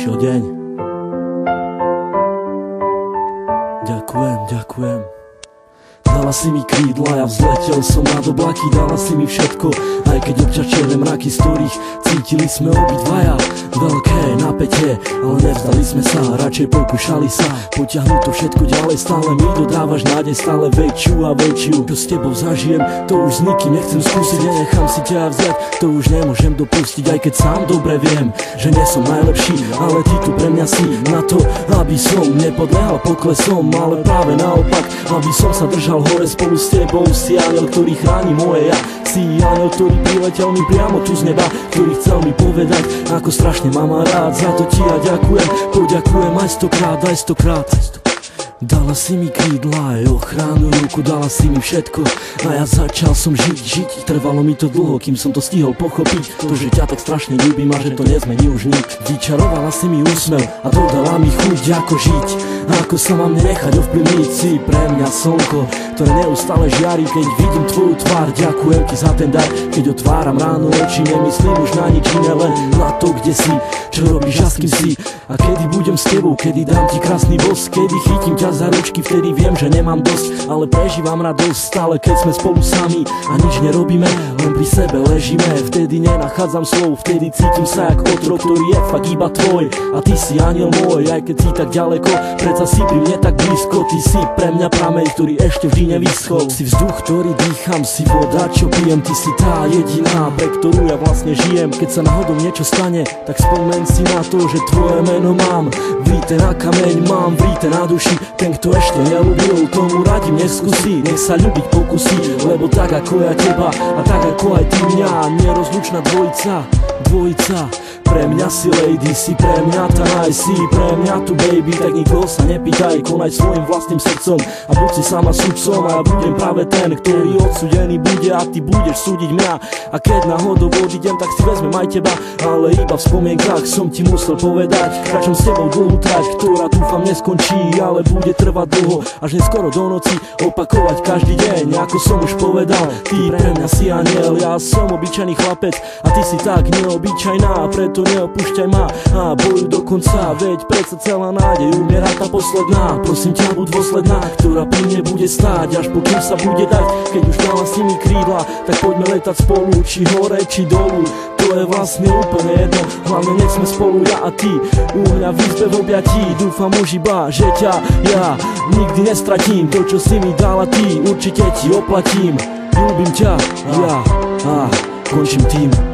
prišiel deň. Ďakujem. Dala si mi krídla, ja vzletel som nad oblaky. Dala si mi všetko, aj keď občas čierne mraky, z ktorých cítili sme obidvaja veľké napätie, ale nevzdali sme sa, radšej pokúšali sa potiahnuť to všetko ďalej. Stále mi dodávaš nádej, stále väčšiu a väčšiu. Čo s tebou zažijem, to už s nikým nechcem skúsiť. Nenechám si ťa vziať, to už nemôžem dopustiť. Aj keď sám dobre viem, že nie som najlepší, ale ty tu pre mňa si na to, aby som nepodlehal poklesom, ale práve naopak, aby som sa držal hore spolu s tebou. Si aniel, ktorý chráni moje ja. Si aniel, ktorý priletel mi priamo tu z neba, ktorý chcel mi povedať, ako strašne mám rád. Za to ti ja ďakujem, poďakujem aj stokrát. Dala si mi krídla aj ochranu ruku, dala si mi všetko a ja začal som žiť. Trvalo mi to dlho, kým som to stihol pochopiť, to, že ťa tak strašne ľúbim a že to nezmení už nik. Vyčarovala si mi úsmev a dodala mi chuť, ako žiť, ako sa mám nenechať ovplyvniť. Si pre mňa slnko, ktoré neustále žiari, keď vidím tvoju tvár. Ďakujem ti za ten dar, keď otváram ráno oči, nemyslím už na nič iné, len na to, kde si, čo robíš a s kým si. A kedy budem s tebou, kedy dám ti krásny bosk, kedy chytím ťa za ručky, vtedy viem, že nemám dosť, ale prežívam radosť stále, keď sme spolu sami a nič nerobíme, len pri sebe ležíme. Vtedy nenachádzam slov, vtedy cítim sa jak otrok, ktorý je fakt iba tvoj. A ty si aniel môj, aj keď si tak ďaleko, predsa si pri mne tak blízko. Ty si pre mňa prameň, ktorý ešte vždy nevyschol. Si vzduch, ktorý dýcham, si voda, čo pijem. Ty si tá jediná, pre ktorú ja vlastne žijem. Keď sa náhodou niečo stane, tak spomeň si na to, že tvoje meno mám vrité na kameň, mám vrité na duši. Ten, kto ešte neľúbil, tomu radím neskúsi, nech sa ľúbiť pokusí, lebo tak ako ja teba a tak ako aj ty mňa, nerozlučná dvojica. Pre mňa si lady, si pre mňa tá naj, si pre mňa tu baby, tak nikoho sa nepýtaj, konaj svojim vlastným srdcom a buď si sama sudcom a ja budem práve ten, ktorý odsúdený bude a ty budeš súdiť mňa. A keď náhodou odídem, tak si vezmem aj teba, ale iba v spomienkach som ti musel povedať, kráčam s tebou dlhú trať, ktorá dúfam neskončí, ale bude trvať dlho, až neskoro do noci, opakovať každý deň, ako som už povedal. Ty pre mňa si aniel, ja som obyčajný chlapec a ty si tak neobyčajná, preto neopúšťaj ma a bojuj do konca, veď predsa celá nádej umiera tá posledná. Prosím ťa, buď dôsledná, ktorá pri mne bude stáť, až pokým sa bude dať. Keď už dala si mi krídla, tak poďme letať spolu, či hore, či dolu, to je vlastne úplne jedno, hlavne nech sme spolu ja a ty, u mňa v izbe v objatí. Dúfam už iba, že ťa ja nikdy nestratím, to čo si mi dala ty, určite ti oplatím. Ľúbim ťa, ja a končím tým.